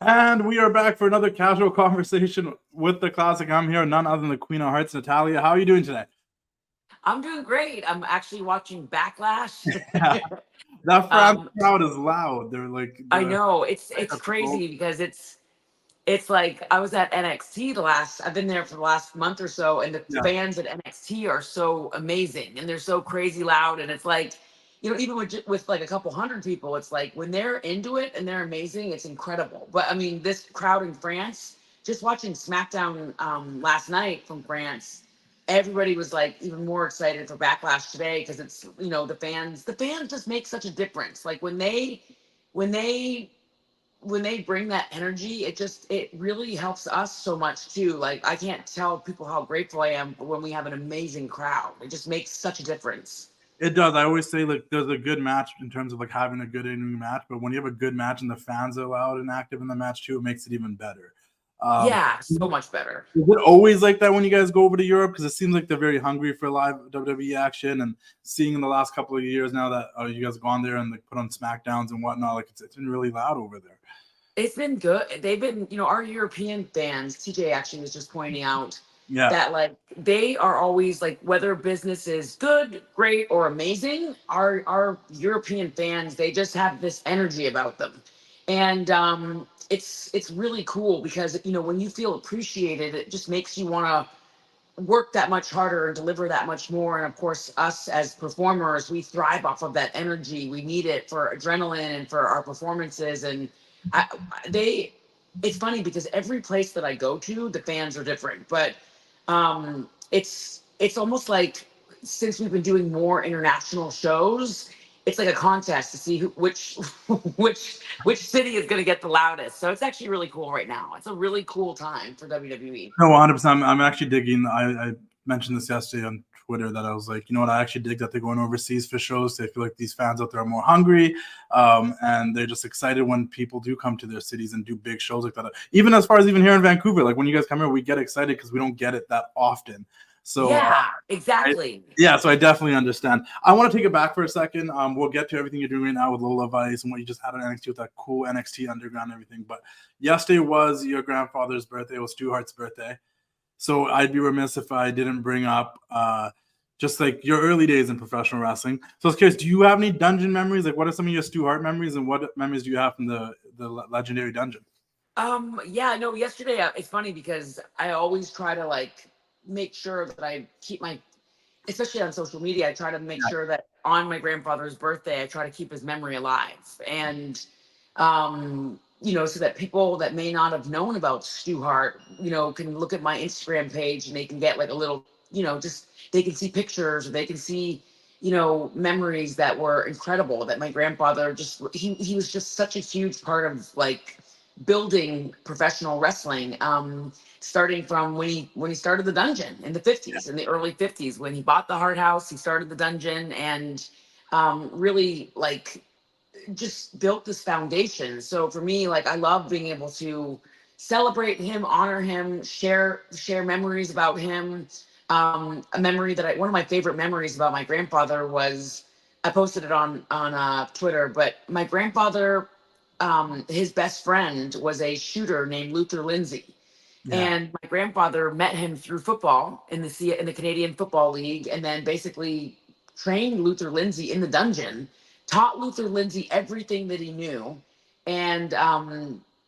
And we are back for another casual conversation with the classic. I'm here, none other than the Queen of Hearts, Natalya. How are you doing today? I'm doing great. I'm actually watching Backlash. Yeah, that France um, crowd is loud. They're like I they're know hyped it's up to go. crazy because it's like I was at NXT the last. I've been there for the last month or so, and the Yeah, fans at NXT are so amazing and they're so crazy loud. And it's like, even with like a couple hundred people, it's like when they're into it and they're amazing, it's incredible. But I mean, this crowd in France, just watching SmackDown last night from France, everybody was like even more excited for Backlash today because it's the fans just make such a difference. Like when they when they bring that energy, it really helps us so much too. Like I can't tell people how grateful I am when we have an amazing crowd. It just makes such a difference. it does. I always say like there's a good match in terms of like having a good in match, but when you have a good match and the fans are loud and active in the match too, it makes it even better. Um, Yeah, so much better. is it always like that when you guys go over to Europe? Because it seems like they're very hungry for live WWE action, and seeing in the last couple of years now that you guys have gone there and like put on SmackDowns and whatnot, like it's been really loud over there. It's been good. They've been, our European fans, TJ actually was just pointing out Yeah, that like they are always like whether business is good, great, or amazing, our European fans, they just have this energy about them. And it's really cool because when you feel appreciated, it just makes you want to work that much harder and deliver that much more. And of course, us as performers, we thrive off of that energy. We need it for adrenaline and for our performances. And I, they, it's funny because every place that I go to, the fans are different. But it's almost like since we've been doing more international shows, it's like a contest to see which which city is going to get the loudest. So it's actually really cool right now. It's a really cool time for WWE. no, 100%. I'm actually digging. I mentioned this yesterday on Twitter that I was like, you know what, I actually dig that they're going overseas for shows. They feel like these fans out there are more hungry, and they're just excited when people do come to their cities and do big shows like that. Even as far as even here in Vancouver, like when you guys come here, we get excited because we don't get it that often. So Yeah, I, exactly. yeah, so I definitely understand. I want to take it back for a second. We'll get to everything you're doing right now with Lola Vice and what you just had on NXT with that cool NXT Underground and everything. But yesterday was your grandfather's birthday. It was Stu Hart's birthday. So I'd be remiss if I didn't bring up just like your early days in professional wrestling. So I was curious, do you have any dungeon memories? Like, what are some of your Stu Hart memories, and what memories do you have from the legendary dungeon? Yeah, no, yesterday it's funny because I always try to like make sure that I keep my, especially on social media, I try to make Yeah, sure that on my grandfather's birthday, I try to keep his memory alive. And, so that people that may not have known about Stu Hart, can look at my Instagram page and they can get like a little, just they can see pictures or they can see, memories that were incredible that my grandfather he was just such a huge part of like building professional wrestling. Starting from when he started the dungeon in the 50s, in the early 50s, when he bought the Hart House, he started the dungeon and really like just built this foundation. So for me, like I love being able to celebrate him, honor him, share memories about him. A memory that one of my favorite memories about my grandfather was I posted it on Twitter, but my grandfather, his best friend was a shooter named Luther Lindsay, yeah, and my grandfather met him through football in the Canadian Football League, and then basically trained Luther Lindsay in the dungeon, taught Luther Lindsay everything that he knew, and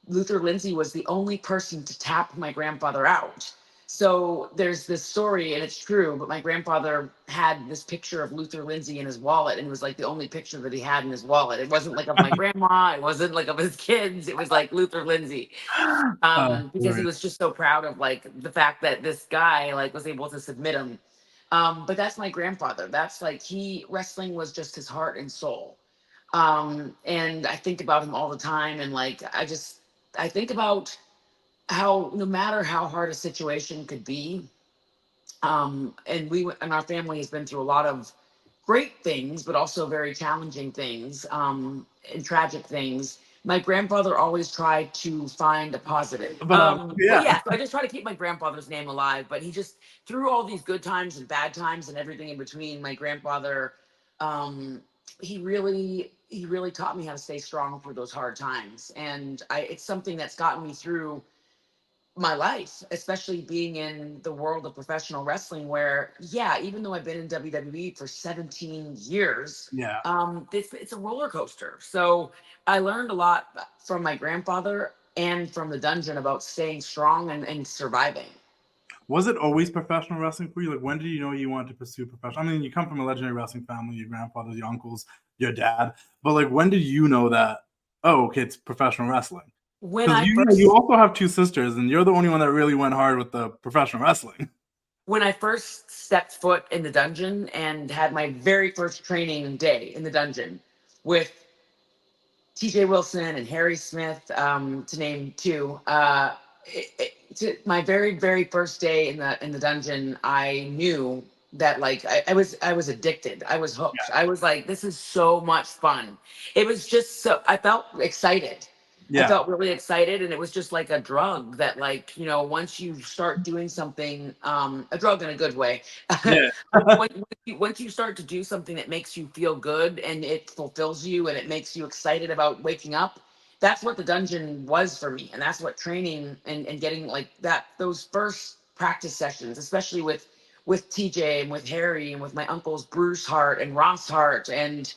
Luther Lindsay was the only person to tap my grandfather out. So there's this story, and it's true, but my grandfather had this picture of Luther Lindsay in his wallet, and it was like the only picture that he had in his wallet. It wasn't like of my grandma, it wasn't like of his kids, it was like Luther Lindsay, because he hilarious. was just so proud of like the fact that this guy like was able to submit him. But that's my grandfather. That's like he wrestling was just his heart and soul. And I think about him all the time, and like I think about how no matter how hard a situation could be, and our family has been through a lot of great things, but also very challenging things, and tragic things. My grandfather always tried to find a positive. But But yeah, yeah, so I just try to keep my grandfather's name alive. But he just, through all these good times and bad times and everything in between, my grandfather, um, he really taught me how to stay strong through those hard times, and it's something that's gotten me through my life, especially being in the world of professional wrestling, where, yeah, even though I've been in WWE for 17 years, Yeah. it's a roller coaster. So I learned a lot from my grandfather and from the dungeon about staying strong and surviving. Was it always professional wrestling for you? Like, when did you know you wanted to pursue professional? I mean, you come from a legendary wrestling family, your grandfathers, your uncles, your dad. But like, when did you know that? Oh, okay, it's professional wrestling. When Because I you first also have two sisters, and you're the only one that really went hard with the professional wrestling. when I first stepped foot in the dungeon and had my very first training day in the dungeon with TJ Wilson and Harry Smith, to name two. My very very first day in the dungeon, I knew that, like, I was addicted. I was hooked. I was like, this is so much fun. It was just so I felt excited. I Yeah, felt really excited, and it was just like a drug that, like, once you start doing something, a drug in a good way. yeah, Once you start to do something that makes you feel good and it fulfills you and it makes you excited about waking up, that's what the dungeon was for me. And that's what training and getting like that, those first practice sessions, especially with TJ and with Harry and with my uncles Bruce Hart and Ross Hart, and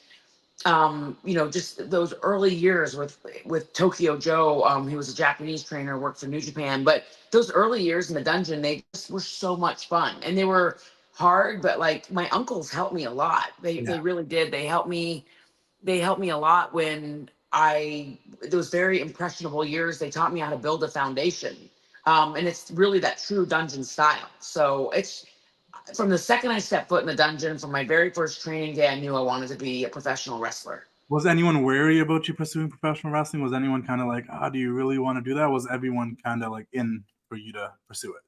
just those early years with Tokyo Joe. He was a Japanese trainer, worked for New Japan, but those early years in the dungeon, they just were so much fun, and they were hard. But like, my uncles helped me a lot. They yeah, they really did. They helped me. They helped me a lot when I those very impressionable years. They taught me how to build a foundation. And it's really that true dungeon style. So it's from the second I stepped foot in the dungeon, from my very first training day, I knew I wanted to be a professional wrestler. Was anyone wary about you pursuing professional wrestling? Was anyone kind of like, do you really want to do that? Was everyone kind of like in for you to pursue it?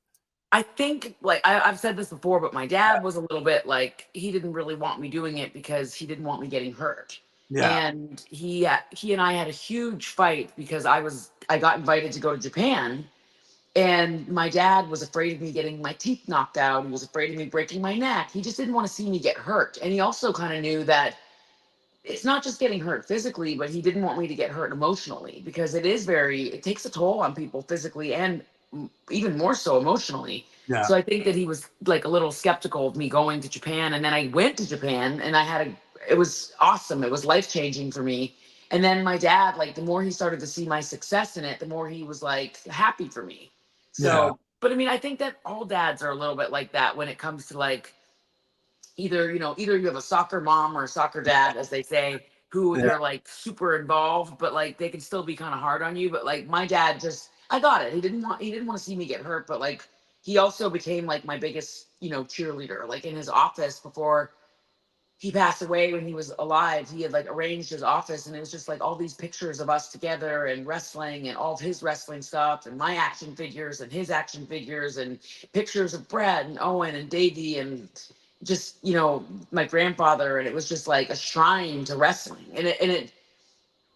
I think, like, I've said this before, but my dad was a little bit like, he didn't really want me doing it because he didn't want me getting hurt. Yeah, And he and I had a huge fight because I got invited to go to Japan, and my dad was afraid of me getting my teeth knocked out. He was afraid of me breaking my neck. He just didn't want to see me get hurt. And he also kind of knew that it's not just getting hurt physically, but he didn't want me to get hurt emotionally, because it takes a toll on people physically and even more so emotionally. yeah, So I think that he was like a little skeptical of me going to Japan. And then I went to Japan, and it was awesome. It was life changing for me. And then my dad, like, the more he started to see my success in it, the more he was like happy for me. yeah, So, but I mean, I think that all dads are a little bit like that when it comes to, like, either you have a soccer mom or a soccer dad, as they say, who yeah, they're like super involved, but like they can still be kind of hard on you. But like, my dad, just, I got it. He didn't want to see me get hurt, but like, he also became like my biggest cheerleader. Like, in his office before he passed away, when he was alive, he had like arranged his office, and it was just like all these pictures of us together and wrestling and all of his wrestling stuff and my action figures and his action figures and pictures of Brett and Owen and Davey and just my grandfather. And it was just like a shrine to wrestling, and it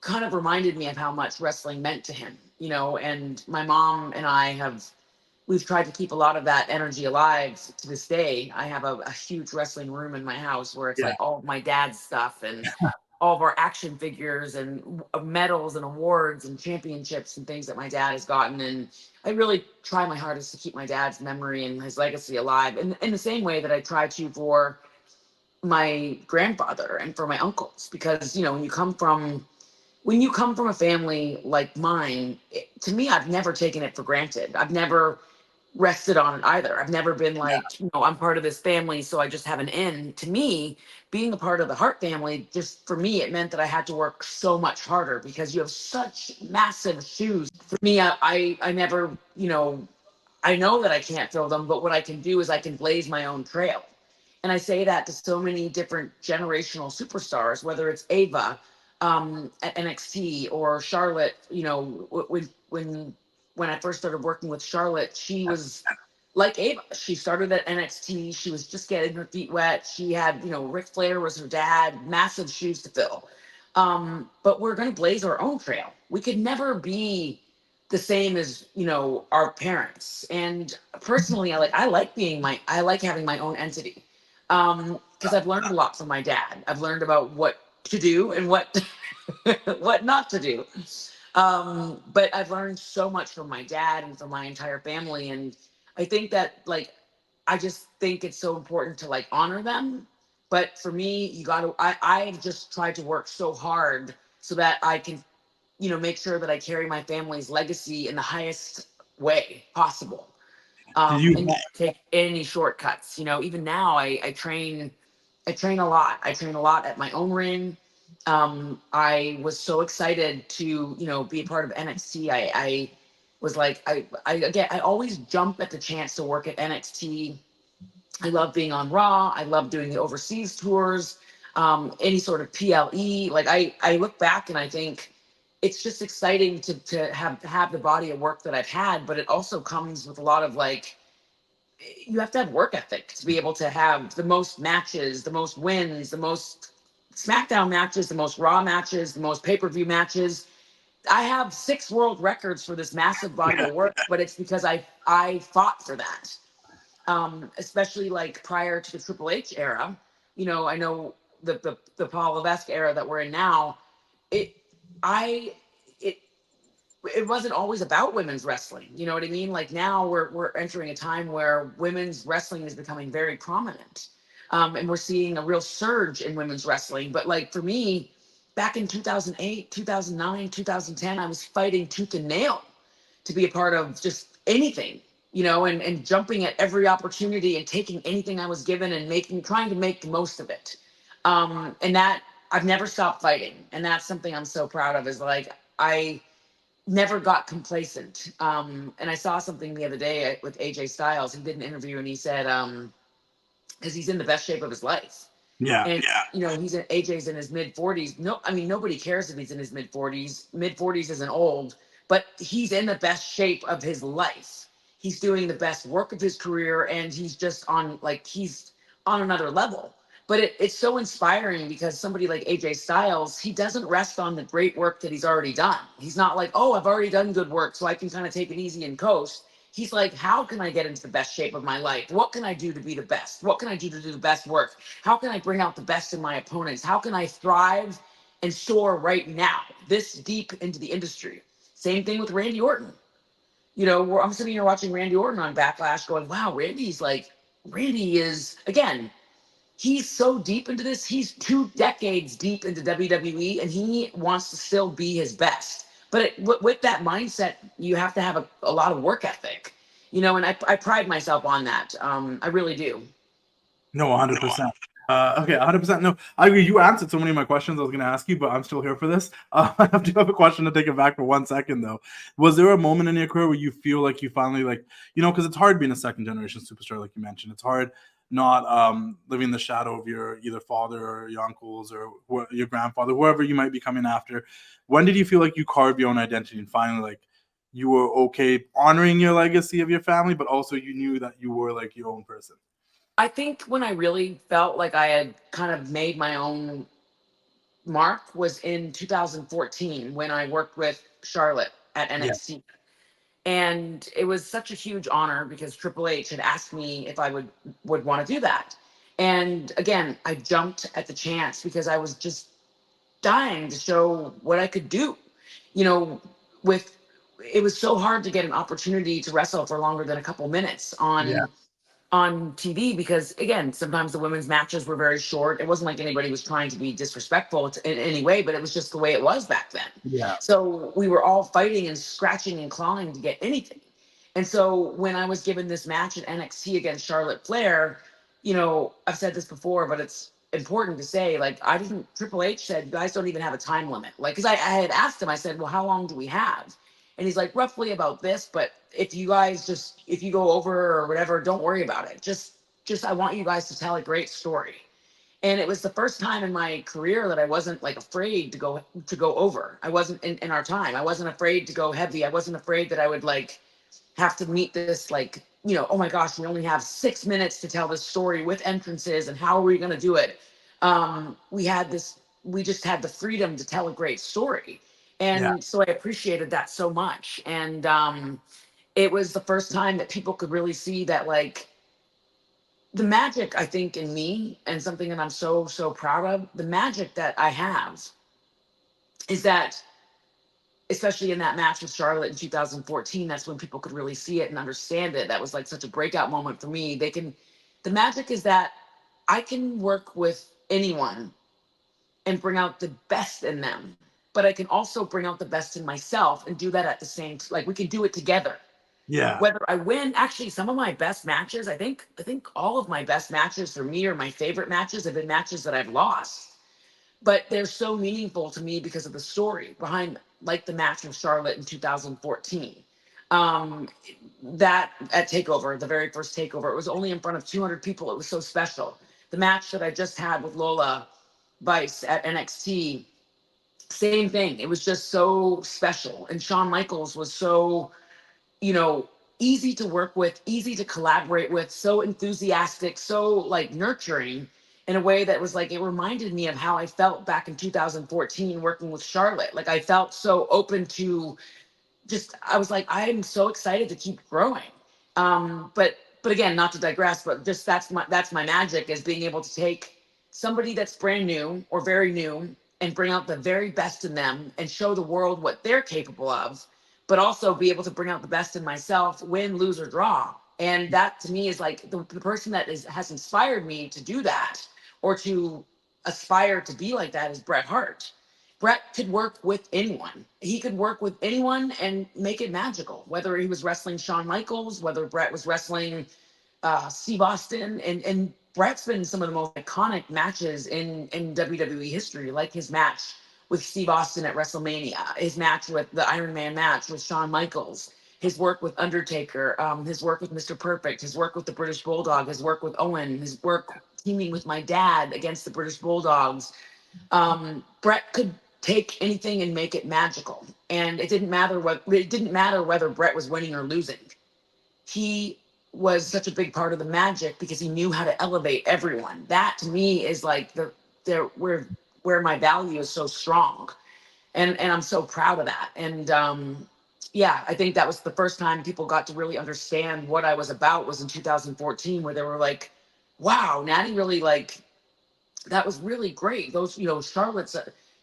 kind of reminded me of how much wrestling meant to him. And my mom and I have we've tried to keep a lot of that energy alive to this day. I have a huge wrestling room in my house where it's yeah. like all of my dad's stuff and all of our action figures and medals and awards and championships and things that my dad has gotten. And I really try my hardest to keep my dad's memory and his legacy alive, in the same way that I try to for my grandfather and for my uncles. Because when you come from a family like mine, to me, I've never taken it for granted. I've never rested on it either. I've never been like, I'm part of this family, so I just have an in. To me, being a part of the Hart family, just for me, it meant that I had to work so much harder, because you have such massive shoes. For me, I never, I know that I can't fill them, but what I can do is I can blaze my own trail. And I say that to so many different generational superstars, whether it's Ava at NXT, or Charlotte. When I first started working with Charlotte, she was like Ava. She started at NXT. She was just getting her feet wet. She had, Ric Flair was her dad, massive shoes to fill. But we're going to blaze our own trail. We could never be the same as our parents. And personally, I like having my own entity, because I've learned a lot from my dad. I've learned about what to do and what what not to do. But I've learned so much from my dad and from my entire family, and I think that like I just think it's so important to like honor them. But for me, you got to. I've just tried to work so hard so that I can, make sure that I carry my family's legacy in the highest way possible. Did you? And not take any shortcuts. Even now I train a lot. I train a lot at my own ring. I was so excited to, be a part of NXT. I was like, I always jump at the chance to work at NXT. I love being on Raw. I love doing the overseas tours, any sort of PLE. Like I look back and I think it's just exciting to have the body of work that I've had, but it also comes with a lot of like, you have to have work ethic to be able to have the most matches, the most wins, the most SmackDown matches, the most Raw matches, the most pay-per-view matches. I have 6 world records for this massive body of work, but it's because I fought for that. Especially like prior to the Triple H era. I know the Paul Levesque era that we're in now. It I it it wasn't always about women's wrestling. You know what I mean? Like now we're entering a time where women's wrestling is becoming very prominent. And we're seeing a real surge in women's wrestling. But like for me, back in 2008, 2009, 2010, I was fighting tooth and nail to be a part of just anything, and jumping at every opportunity and taking anything I was given and trying to make the most of it. And that I've never stopped fighting. And that's something I'm so proud of, is like, I never got complacent. And I saw something the other day with AJ Styles. He did an interview and he said, because he's in the best shape of his life. Yeah. And AJ's in his mid 40s. No, I mean nobody cares if he's in his mid 40s. Mid 40s isn't old, but he's in the best shape of his life. He's doing the best work of his career, and he's on another level. But it's so inspiring because somebody like AJ Styles, he doesn't rest on the great work that he's already done. He's not like, oh, I've already done good work, so I can kind of take it easy and coast. He's like, how can I get into the best shape of my life? What can I do to be the best? What can I do to do the best work? How can I bring out the best in my opponents? How can I thrive and soar right now, this deep into the industry? Same thing with Randy Orton. I'm sitting here watching Randy Orton on Backlash going, wow, Randy is, again, he's so deep into this. He's 2 decades deep into WWE, and he wants to still be his best. But with that mindset, you have to have a lot of work ethic, and I pride myself on that. I really do. No, 100%. Okay, 100%. No, I agree. You answered so many of my questions I was going to ask you, but I'm still here for this. I do have a question to take it back for 1 second, though. Was there a moment in your career where you feel like you finally, like, because it's hard being a second generation superstar, like you mentioned. It's hard not living in the shadow of your either father or your uncles or your grandfather, whoever you might be coming after. When did you feel like you carved your own identity and finally, like, you were okay honoring your legacy of your family, but also you knew that you were like your own person? I think when I really felt like I had kind of made my own mark was in 2014 when I worked with Charlotte at Yeah. NXT. And it was such a huge honor because Triple H had asked me if I would want to do that. And again, I jumped at the chance because I was just dying to show what I could do. You know, with it was so hard to get an opportunity to wrestle for longer than a couple minutes Yeah. on TV because again, sometimes the women's matches were very short. It wasn't like anybody was trying to be disrespectful in any way, but it was just the way it was back then. Yeah. So we were all fighting and scratching and clawing to get anything. And so when I was given this match at NXT against Charlotte Flair, I've said this before, but it's important to say, like, Triple H said, you guys don't even have a time limit. Like, because I had asked him, I said, well, how long do we have? And he's like, roughly about this, but if you go over or whatever, don't worry about it. Just I want you guys to tell a great story. And it was the first time in my career that I wasn't like afraid to go over. I wasn't in our time. I wasn't afraid to go heavy. I wasn't afraid that I would like have to meet this like, oh my gosh, we only have 6 minutes to tell this story with entrances and how are we going to do it? We just had the freedom to tell a great story. Yeah. And so I appreciated that so much. And it was the first time that people could really see that, like, the magic, I think, in me, and something that I'm so, so proud of, the magic that I have is that, especially in that match with Charlotte in 2014, that's when people could really see it and understand it. That was like such a breakout moment for me. The magic is that I can work with anyone and bring out the best in them, but I can also bring out the best in myself and do that at the same, like we can do it together. Yeah. Whether I win, actually, some of my best matches, I think all of my best matches for me, or my favorite matches, have been matches that I've lost, but they're so meaningful to me because of the story behind them, like the match with Charlotte in 2014. Um, that at Takeover, the very first Takeover, it was only in front of 200 people. It was so special. The match that I just had with Lola Vice at NXT, same thing. It was just so special. And Shawn Michaels was so, you know, easy to work with, easy to collaborate with, so enthusiastic, so like nurturing in a way that was like, it reminded me of how I felt back in 2014 working with Charlotte. Like I felt so open to just, I was like, I'm so excited to keep growing. But again, not to digress, but just that's my magic, is being able to take somebody that's brand new or very new and bring out the very best in them and show the world what they're capable of, but also be able to bring out the best in myself, win, lose, or draw. And that to me is like the person that has inspired me to do that, or to aspire to be like that, is Bret Hart. Bret could work with anyone. He could work with anyone and make it magical. Whether he was wrestling Shawn Michaels, whether Bret was wrestling Steve Austin, and Bret's been some of the most iconic matches in WWE history, like his match with Steve Austin at WrestleMania, his match with the Iron Man match with Shawn Michaels, his work with Undertaker, his work with Mr. Perfect, his work with the British Bulldog, his work with Owen, his work teaming with my dad against the British Bulldogs. Bret could take anything and make it magical, and it didn't matter whether Bret was winning or losing. He was such a big part of the magic because he knew how to elevate everyone. That to me is like where my value is so strong, and I'm so proud of that. And yeah, I think that was the first time people got to really understand what I was about, was in 2014, where they were like, "Wow, Natty really like." That was really great. Those, Charlotte's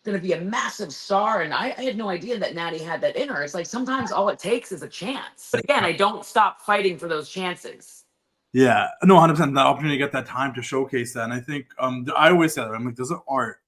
going to be a massive star, and I had no idea that Natty had that in her. It's like sometimes all it takes is a chance. But again, I don't stop fighting for those chances. Yeah, no, 100%. The opportunity to get that time to showcase that, and I think I always say that, I'm like, there's an art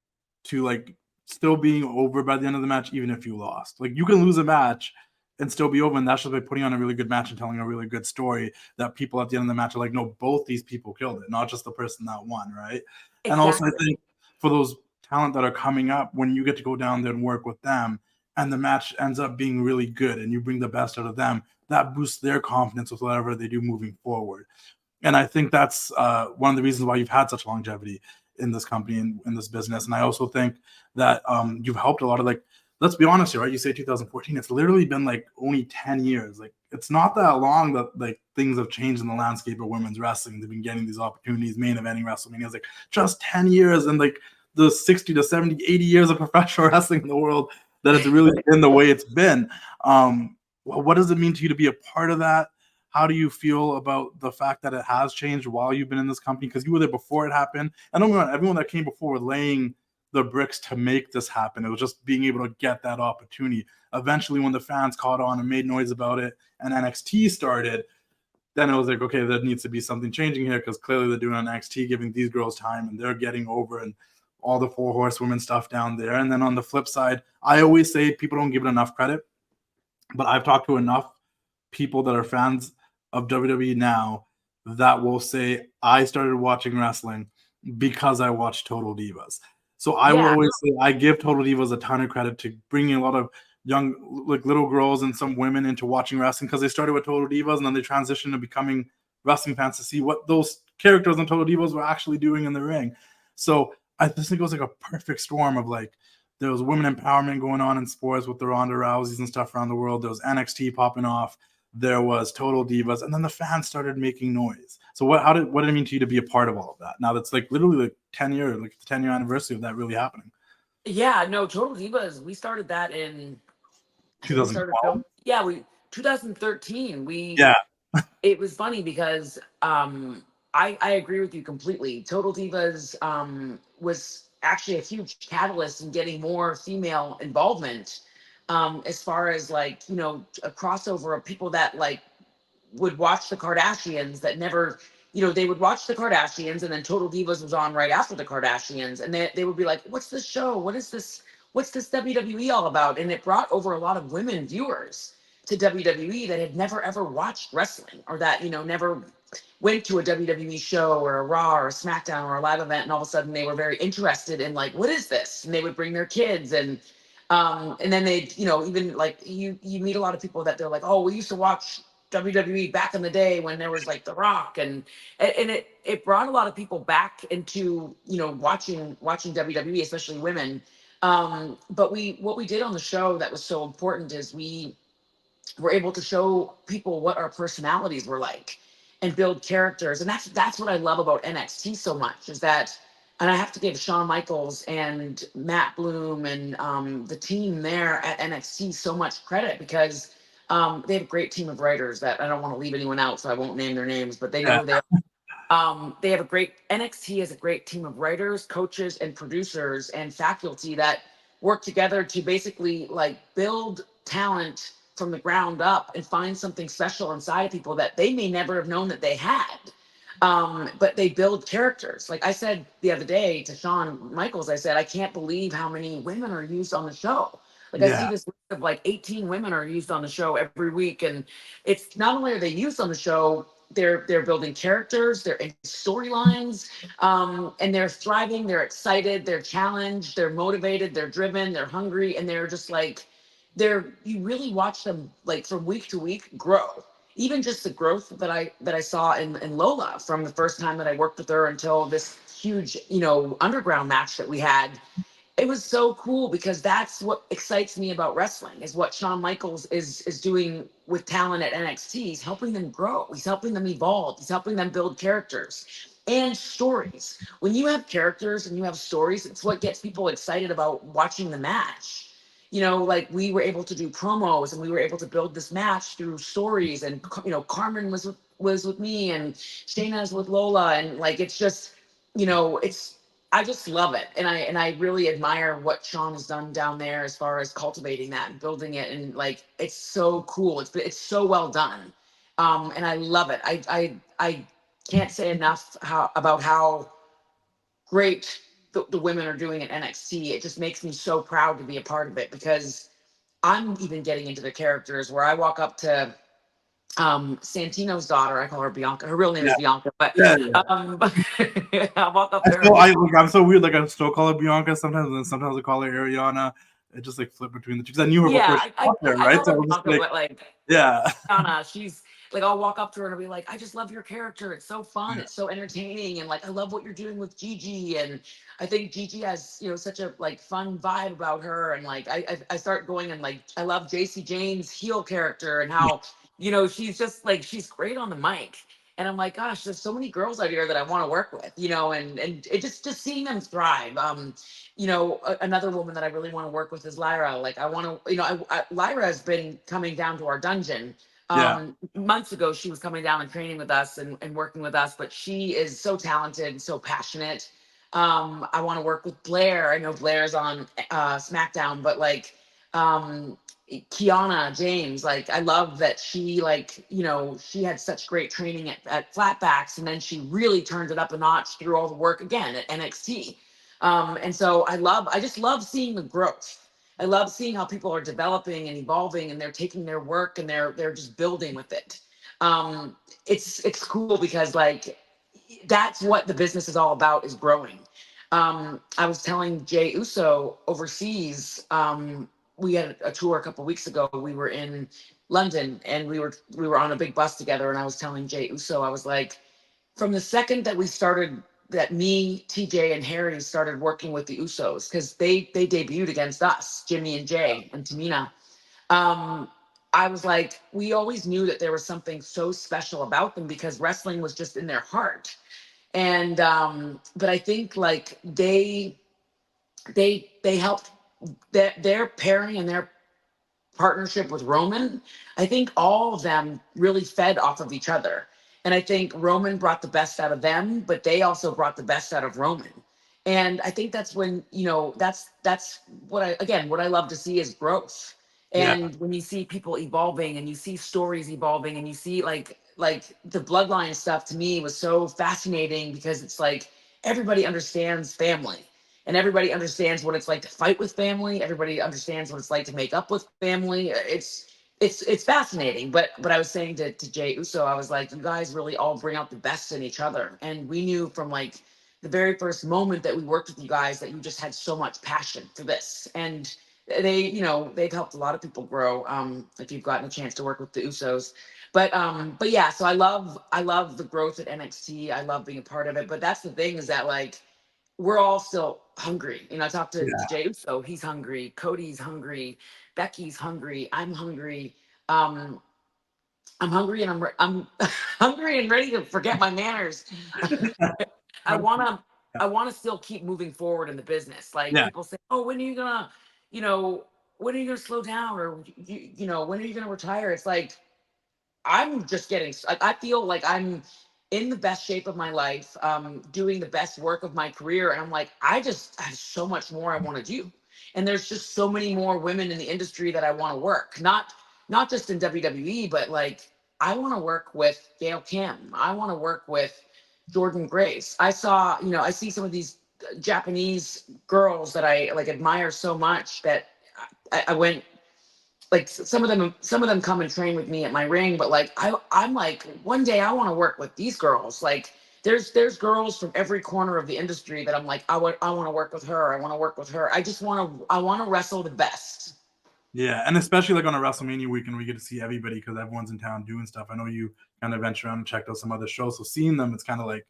to like still being over by the end of the match, even if you lost. Like you can lose a match and still be over, and that's just by putting on a really good match and telling a really good story that people at the end of the match are like, no, both these people killed it, not just the person that won, right? And also, I Exactly. think for those talent that are coming up, when you get to go down there and work with them, and the match ends up being really good, and you bring the best out of them, that boosts their confidence with whatever they do moving forward. And I think that's one of the reasons why you've had such longevity in this company and in this business. And I also think that you've helped a lot of, like, let's be honest here, right? You say 2014, it's literally been like only 10 years. Like, it's not that long that like things have changed in the landscape of women's wrestling. They've been getting these opportunities, main eventing WrestleMania. It's like just 10 years, and like the 60 to 70, 80 years of professional wrestling in the world, that it's really been the way it's been. What does it mean to you to be a part of that? How do you feel about the fact that it has changed while you've been in this company? Because you were there before it happened. And everyone that came before were laying the bricks to make this happen. It was just being able to get that opportunity. Eventually, when the fans caught on and made noise about it and NXT started, then it was like, okay, there needs to be something changing here, because clearly they're doing NXT, giving these girls time, and they're getting over, and all the four horsewomen stuff down there. And then on the flip side, I always say people don't give it enough credit, but I've talked to enough people that are fans of WWE now that will say, I started watching wrestling because I watched Total Divas. So I will Yeah. always say I give Total Divas a ton of credit to bringing a lot of young, like little girls and some women into watching wrestling, because they started with Total Divas and then they transitioned to becoming wrestling fans to see what those characters on Total Divas were actually doing in the ring. So I just think it was like a perfect storm of like, there was women empowerment going on in sports with the Ronda Rouseys and stuff around the world. There was NXT popping off. There was Total Divas, and then the fans started making noise. So what did it mean to you to be a part of all of that? Now that's like literally like 10-year, like the 10-year anniversary of that really happening. Yeah, no, Total Divas, we started that in, I think we started 2012. film. Yeah, we 2013. Yeah. It was funny because I agree with you completely. Total Divas was actually a huge catalyst in getting more female involvement, as far as like, you know, a crossover of people that like would watch the Kardashians that never, you know, they would watch the Kardashians and then Total Divas was on right after the Kardashians. And they would be like, what's this show? What is this? What's this WWE all about? And it brought over a lot of women viewers to WWE that had never ever watched wrestling, or that, you know, never went to a WWE show or a Raw or a SmackDown or a live event. And all of a sudden they were very interested in like, what is this? And they would bring their kids, and then they, you know, even like you meet a lot of people that they're like, oh, we used to watch WWE back in the day when there was like The Rock, and it brought a lot of people back into, you know, watching WWE, especially women. But what we did on the show that was so important is we were able to show people what our personalities were like and build characters. And that's what I love about NXT so much, is that, and I have to give Shawn Michaels and Matt Bloom and the team there at NXT so much credit, because they have a great team of writers that I don't want to leave anyone out, so I won't name their names, but they know Yeah. who they are. They have a great, NXT has a great team of writers, coaches, and producers and faculty that work together to basically like build talent from the ground up and find something special inside of people that they may never have known that they had. But they build characters. Like I said the other day to Shawn Michaels, I said, I can't believe how many women are used on the show. Like I see Yeah. this list of like 18 women are used on the show every week. And it's not only are they used on the show, they're building characters, they're in storylines, and they're thriving, they're excited, they're challenged, they're motivated, they're driven, they're hungry, and they're just like, you really watch them like from week to week grow. Even just the growth that I saw in Lola from the first time that I worked with her until this huge, you know, underground match that we had. It was so cool because that's what excites me about wrestling, is what Shawn Michaels is doing with talent at NXT. He's helping them grow. He's helping them evolve. He's helping them build characters and stories. When you have characters and you have stories, it's what gets people excited about watching the match. You know, like we were able to do promos and we were able to build this match through stories. And you know, Carmen was with me and Shayna's with Lola, and like it's just, you know, it's, I just love it, and I really admire what Shawn has done down there as far as cultivating that and building it, and like it's so cool. It's so well done, and I love it. I can't say enough about how great the women are doing at NXT. It just makes me so proud to be a part of it, because I'm even getting into the characters where I walk up to Santino's daughter. I call her Bianca. Her real name Yeah. is Bianca, but Yeah. Yeah. I walk up I to her. still, I like, I'm so weird. Like I still call her Bianca sometimes, and then sometimes I call her Ariana. It just like flip between the two because I knew her Yeah, before she got there, I right? call So her I was just Bianca, like, but like yeah, Anna, she's like, I'll walk up to her and I'll be like, I just love your character. It's so fun. yeah, It's so entertaining. And like, I love what you're doing with Gigi. And I think Gigi has, you know, such a like fun vibe about her. And like, I start going and like, I love JC Jane's heel character and how, you know, she's just like, she's great on the mic. And I'm like, gosh, there's so many girls out here that I want to work with, you know, and it just seeing them thrive. You know, another woman that I really want to work with is Lyra. Like, I want to, you know, Lyra has been coming down to our dungeon. yeah, Months ago she was coming down and training with us and working with us, but she is so talented and so passionate. I want to work with Blair. I know Blair's on SmackDown, but like Kiana James, like I love that she, like, you know, she had such great training at flatbacks, and then she really turned it up a notch through all the work again at NXT. And so I just love seeing the growth. I love seeing how people are developing and evolving, and they're taking their work and they're just building with it. It's cool because like that's what the business is all about, is growing. I was telling Jey Uso overseas. We had a tour a couple weeks ago. We were in London and we were on a big bus together. And I was telling Jey Uso, I was like, from the second that we started, that me, TJ, and Harry started working with the Usos, because they debuted against us, Jimmy and Jay and Tamina. Um, I was like, we always knew that there was something so special about them because wrestling was just in their heart. And but I think like they helped their pairing and their partnership with Roman. I think all of them really fed off of each other. And I think Roman brought the best out of them, but they also brought the best out of Roman. And I think that's when, that's what I love to see is growth. Yeah. And when you see people evolving and you see stories evolving and you see like the bloodline stuff, to me was so fascinating because it's like everybody understands family and everybody understands what it's like to fight with family. Everybody understands what it's like to make up with family. It's fascinating. But I was saying to Jey Uso, I was like, you guys really all bring out the best in each other. And we knew from like the very first moment that we worked with you guys that you just had so much passion for this. And they've helped a lot of people grow. If you've gotten a chance to work with the Usos. But yeah, so I love the growth at NXT. I love being a part of it. But that's the thing, is that like we're all still hungry. I talked to Yeah. Jey Uso, he's hungry, Cody's hungry, Becky's hungry, I'm hungry. Um, I'm hungry and I'm hungry and ready to forget my manners. I wanna I wanna still keep moving forward in the business. Like Yeah. people say, oh, when are you gonna, you know, when are you gonna slow down, or when are you gonna retire? It's like I'm just getting, I feel like I'm in the best shape of my life, doing the best work of my career. And I'm like, I have so much more I want to do. And there's just so many more women in the industry that I want to work, not just in WWE, but like I want to work with Gail Kim. I want to work with Jordan Grace. I see some of these Japanese girls that I like admire so much that I went, like some of them come and train with me at my ring, but like I'm like, one day I want to work with these girls. Like there's girls from every corner of the industry that I'm like, I want to work with her. I want to work with her. I want to wrestle the best. Yeah, and especially like on a WrestleMania weekend, we get to see everybody because everyone's in town doing stuff. I know you kind of venture around and checked out some other shows, so seeing them, it's kind of like,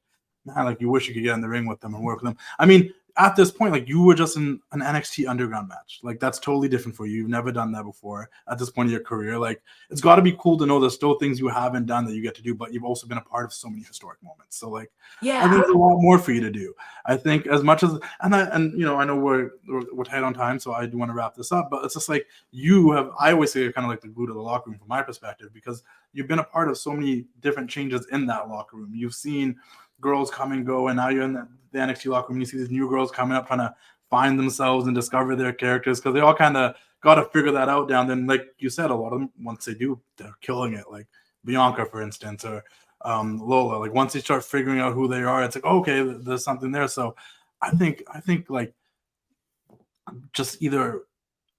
man, like you wish you could get in the ring with them and work with them. I mean, at this point, like you were just in an NXT Underground match, like that's totally different for you. You've never done that before at this point of your career. Like it's got to be cool to know there's still things you haven't done that you get to do, but you've also been a part of so many historic moments. So like, I think Yeah. there's a lot more for you to do. I think as much as I know we're tight on time, so I do want to wrap this up. But it's just like I always say you're kind of like the glue to the locker room from my perspective, because you've been a part of so many different changes in that locker room. You've seen girls come and go, and now you're in the NXT locker room. You see these new girls coming up trying to find themselves and discover their characters, because they all kind of got to figure that out down. Then, like you said, a lot of them, once they do, they're killing it. Like Bianca, for instance, or Lola. Like once they start figuring out who they are, it's like, okay, there's something there. So I think like just either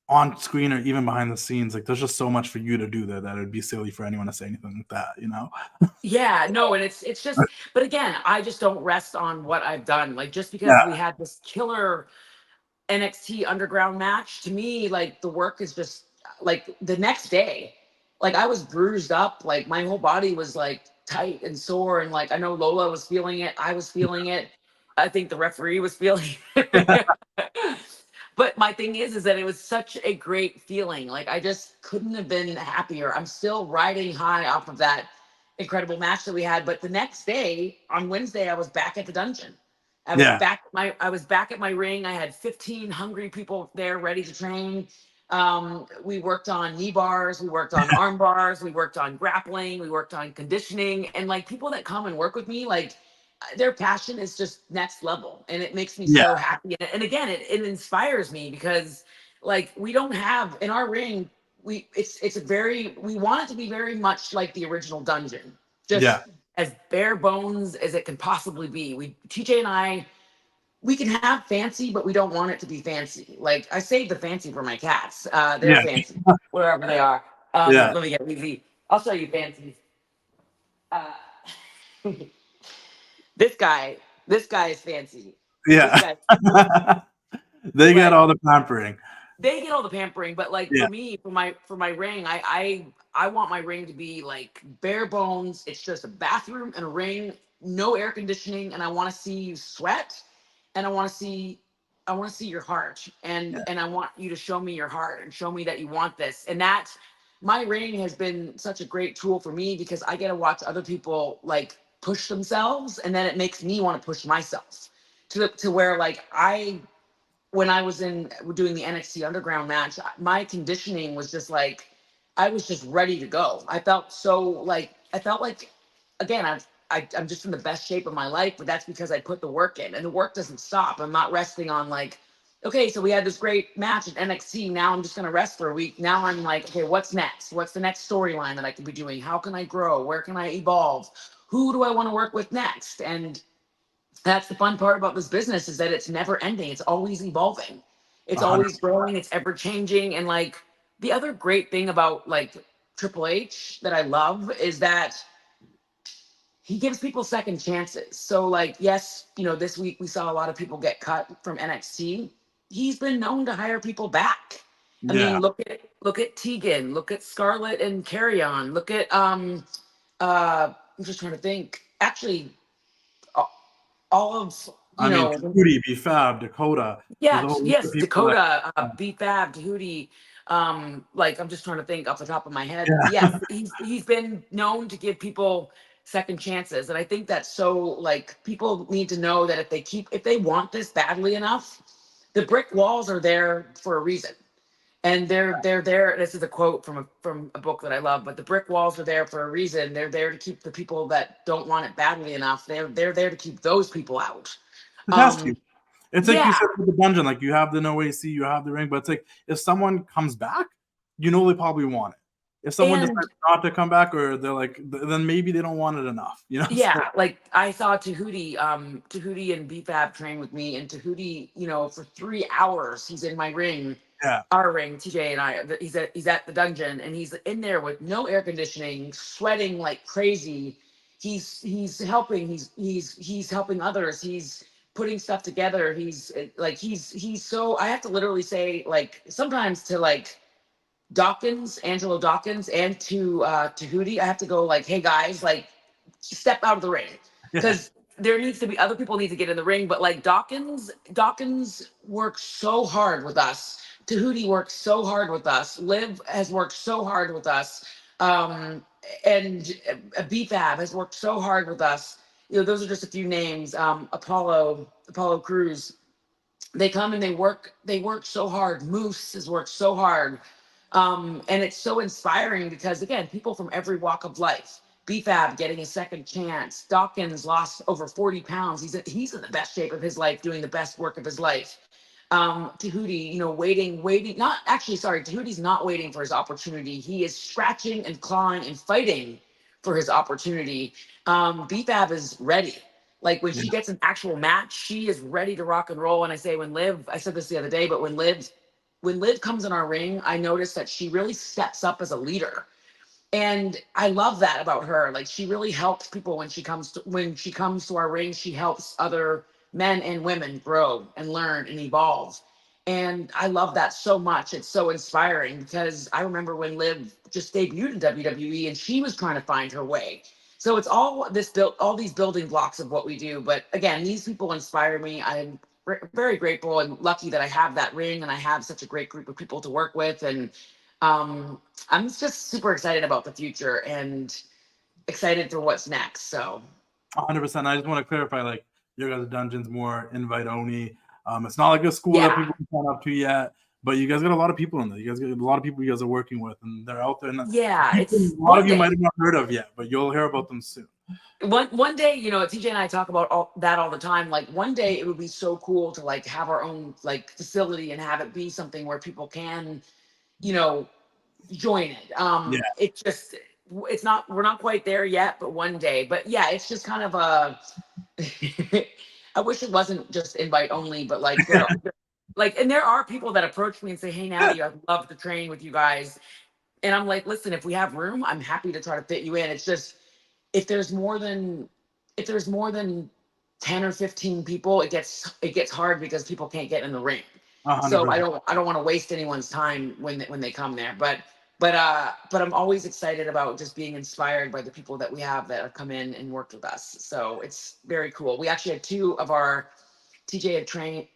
on screen or even behind the scenes, like there's just so much for you to do there that it'd be silly for anyone to say anything like that. Yeah, no, and it's just, but again, I just don't rest on what I've done. Like just because we Yeah, had this killer NXT underground match, to me, like the work is just like the next day, like I was bruised up, like my whole body was like tight and sore. And like I know Lola was feeling it, I was feeling it. I think the referee was feeling it. But my thing is that it was such a great feeling. Like I just couldn't have been happier. I'm still riding high off of that incredible match that we had. But the next day, on Wednesday, I was back at the dungeon. yeah, I was back at my ring. I had 15 hungry people there ready to train. We worked on knee bars, we worked on arm bars, we worked on grappling, we worked on conditioning, and like people that come and work with me, like their passion is just next level, and it makes me yeah, so happy. And again, it inspires me because like we don't have in our ring, it's a very, we want it to be very much like the original dungeon, yeah, just as bare bones as it can possibly be. TJ and I, we can have fancy, but we don't want it to be fancy. Like I save the fancy for my cats. They're yeah, fancy wherever they are. yeah, Let me get easy. I'll show you fancies. Uh, this guy, this guy is fancy. This yeah. guy, They get but all the pampering. they get all the pampering. But like Yeah, for me, for my ring, I want my ring to be like bare bones. It's just a bathroom and a ring, no air conditioning, and I want to see you sweat, and I want to see your heart, yeah, and I want you to show me your heart and show me that you want this. And that my ring has been such a great tool for me because I get to watch other people like push themselves, and then it makes me want to push myself to where like when I was in doing the NXT Underground match, my conditioning was just like I was just ready to go. I felt like again, I'm just in the best shape of my life, but that's because I put the work in, and the work doesn't stop. I'm not resting on like, okay, so we had this great match at NXT. Now I'm just going to rest for a week. Now I'm like, okay, what's next? What's the next storyline that I can be doing? How can I grow? Where can I evolve? Who do I want to work with next? And that's the fun part about this business, is that it's never ending. It's always evolving. It's 100. always growing. It's ever changing. And like the other great thing about like Triple H that I love is that he gives people second chances. So like, yes, this week we saw a lot of people get cut from NXT. He's been known to hire people back. I Yeah. mean, look at Tegan, look at Scarlett and Carry On, look at I'm just trying to think. Actually, all of I mean, Tehuti, BFab, Dakota. There's a whole list of yes, people that. Dakota, BFab, Tehuti. Like I'm just trying to think off the top of my head. Yeah. Yes, he's been known to give people second chances, and I think that's so like people need to know that if they want this badly enough, the brick walls are there for a reason. And they're there. This is a quote from a book that I love. But the brick walls are there for a reason. They're there to keep the people that don't want it badly enough. They're there to keep those people out. To test you. It's like you Yeah, said with the dungeon, like you have the no AC, you have the ring, but it's like if someone comes back, they probably want it. If someone and decides not to come back, or they're like, then maybe they don't want it enough, So, yeah, like I saw Tehuti and BFab train with me, and Tehuti, for 3 hours he's in my ring, yeah, our ring, TJ and I. He's at the dungeon, and he's in there with no air conditioning, sweating like crazy. He's helping. He's helping others. He's putting stuff together. He's so. I have to literally say, like, sometimes to like Angelo Dawkins, and to Hootie, I have to go like, hey guys, like step out of the ring, yeah, because there needs to be other people need to get in the ring. But like Dawkins works so hard with us. Tehuti works so hard with us. Liv has worked so hard with us. And BFab has worked so hard with us. Those are just a few names. Apollo Cruz. They come and they work so hard. Moose has worked so hard. And it's so inspiring because again, people from every walk of life. BFab getting a second chance. Dawkins lost over 40 pounds. He's in the best shape of his life, doing the best work of his life. Tehuti, waiting. Not actually, sorry. Tehuti's not waiting for his opportunity. He is scratching and clawing and fighting for his opportunity. BFab is ready. Like when yeah. she gets an actual match, she is ready to rock and roll. And I say I said this the other day, but when Liv comes in our ring, I notice that she really steps up as a leader. And I love that about her. Like she really helps people when she comes to our ring. She helps other men and women grow and learn and evolve. And I love that so much. It's so inspiring because I remember when Liv just debuted in WWE and she was trying to find her way. So it's all these building blocks of what we do. But again, these people inspire me. I'm very grateful and lucky that I have that ring and I have such a great group of people to work with. And I'm just super excited about the future and excited for what's next. So 100%. I just want to clarify, like your guys' dungeon's more invite only. It's not like a school that yeah, people can sign up to yet, but you guys got a lot of people in there. You guys got a lot of people you guys are working with, and they're out there. And yeah, people, it's a lot of one you might day. have not heard of yet, but you'll hear about them soon. One day, TJ and I talk about that all the time. Like one day it would be so cool to like have our own like facility and have it be something where people can, you know, join it. Yeah, It's not we're not quite there yet, but one day. But yeah, it's just kind of a I wish it wasn't just invite only, but like and there are people that approach me and say, "Hey, Natty, I'd love to train with you guys." And I'm like, "Listen, if we have room, I'm happy to try to fit you in. It's just if there's more than if there's more than 10 or 15 people, it gets hard because people can't get in the ring. So 100%. I don't want to waste anyone's time when they come there. But I'm always excited about just being inspired by the people that we have that have come in and worked with us. So it's very cool. We actually had two of our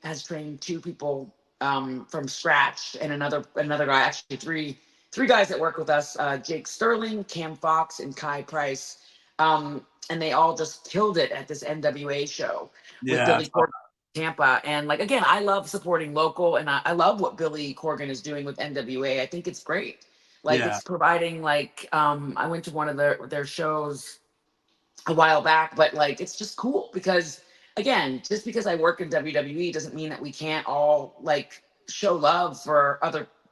has trained two people from scratch, and another guy, actually three guys that work with us, Jake Sterling, Cam Fox, and Kai Price. And they all just killed it at this NWA show with Yeah, Billy Corgan in Tampa. And like again, I love supporting local, and I love what Billy Corgan is doing with NWA. I think it's great. Like yeah, it's providing I went to one of their shows a while back, but like it's just cool because again, just because I work in WWE doesn't mean that we can't all like show love for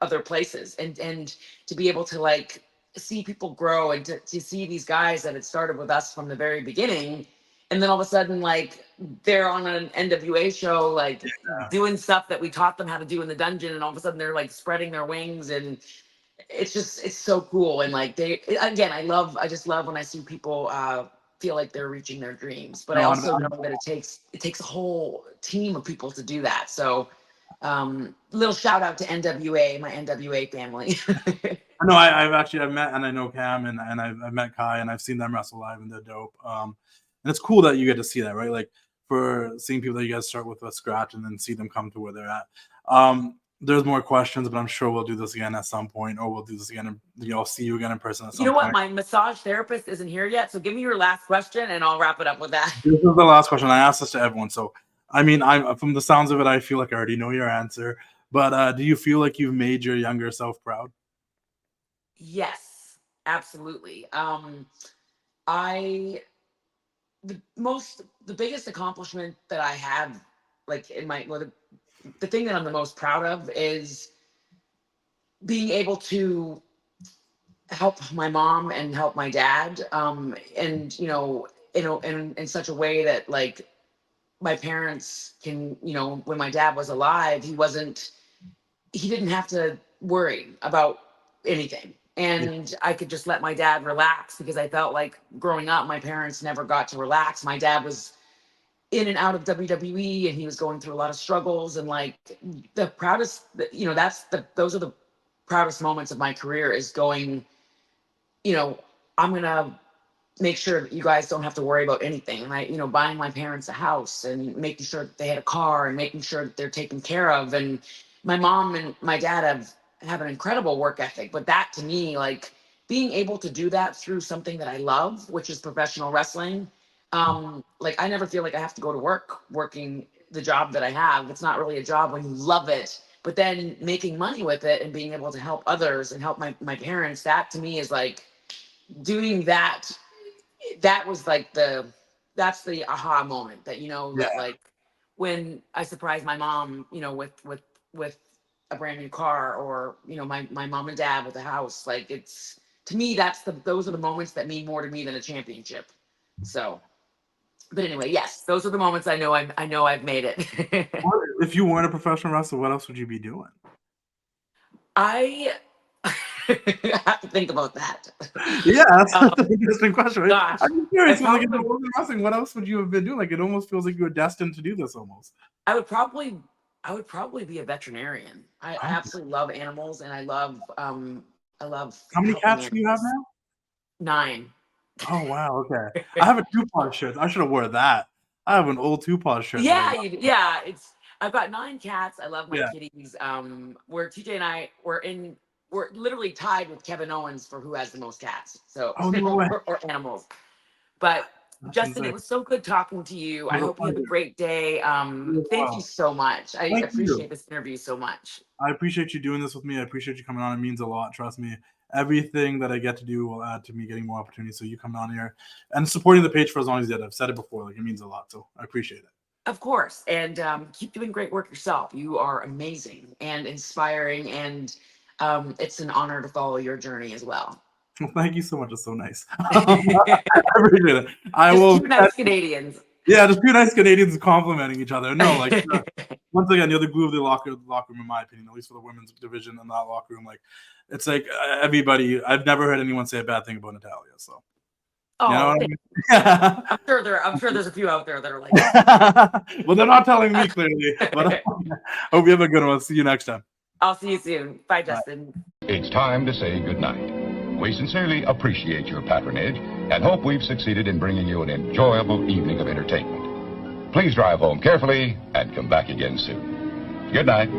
other places, and to be able to like see people grow and to see these guys that had started with us from the very beginning, and then all of a sudden like they're on an NWA show like doing stuff that we taught them how to do in the dungeon, and all of a sudden they're like spreading their wings, and it's so cool. And like they, again, I just love when I see people feel like they're reaching their dreams, but I No, also know that it takes a whole team of people to do that. So little shout out to NWA, my NWA family. No, I've met, and I know Cam, and I've met Kai, and I've seen them wrestle live, and they're dope. And it's cool that you get to see that, right? Like for seeing people that you guys start with a scratch and then see them come to where they're at. There's more questions, but I'm sure we'll do this again at some point, or we'll do this again, and I'll see you again in person at some point. You know what? My massage therapist isn't here yet, so give me your last question, and I'll wrap it up with that. This is the last question. I asked this to everyone, so I mean, I'm from the sounds of it, I feel like I already know your answer. But do you feel like you've made your younger self proud? Yes, absolutely. I the biggest accomplishment that I have, like in my the thing that I'm the most proud of is being able to help my mom and help my dad, and in such a way that like my parents can, when my dad was alive, he didn't have to worry about anything. And I could just let my dad relax, because I felt like growing up, my parents never got to relax. My dad was in and out of WWE, and he was going through a lot of struggles. And like the proudest, those are the proudest moments of my career, is going, I'm going to make sure that you guys don't have to worry about anything. And buying my parents a house and making sure that they had a car and making sure that they're taken care of. And my mom and my dad have an incredible work ethic, but that to me, like being able to do that through something that I love, which is professional wrestling. Like I never feel like I have to go to work working the job that I have. It's not really a job when you love it, but then making money with it and being able to help others and help my parents, that to me is like doing that. That was like that's the aha moment that, that like when I surprised my mom, with a brand new car, or, my mom and dad with a house, like it's, to me, those are the moments that mean more to me than a championship. So, but anyway, yes, those are the moments I know I've made it. If you weren't a professional wrestler, what else would you be doing? I have to think about that. Yeah, that's an interesting question, right? Gosh, I'm curious. Like, if it wasn't wrestling, what else would you have been doing? Like, it almost feels like you were destined to do this almost. I would probably be a veterinarian. I absolutely love animals, and I love How many cats do you have now? 9. Oh wow, okay. I have a two-paw shirt. I should have wore that. I have an old two-paw shirt. Yeah, I've got 9 cats. I love my kitties. Where TJ and I we're literally tied with Kevin Owens for who has the most cats. So or animals. But that's Justin, insane. It was so good talking to you. I hope you have a great day. Thank you so much. I appreciate this interview so much. I appreciate you doing this with me. I appreciate you coming on. It means a lot. Trust me. Everything that I get to do will add to me getting more opportunities. So you coming on here and supporting the page for as long as you did. I've said it before. Like, it means a lot. So I appreciate it. Of course. And keep doing great work yourself. You are amazing and inspiring. And it's an honor to follow your journey as well. Well, thank you so much. It's so nice. I appreciate it. I will. 2 nice Canadians. Yeah, just 2 nice Canadians complimenting each other. No, like once again, you're the glue of the locker room, in my opinion, at least for the women's division in that locker room. Like, it's like everybody. I've never heard anyone say a bad thing about Natalya. So. Oh, you know what I mean? I'm sure there's a few out there that are like. Well, they're not telling me clearly. But hope you have a good one. See you next time. I'll see you soon. Bye, Justin. It's time to say goodnight. We sincerely appreciate your patronage and hope we've succeeded in bringing you an enjoyable evening of entertainment. Please drive home carefully and come back again soon. Good night.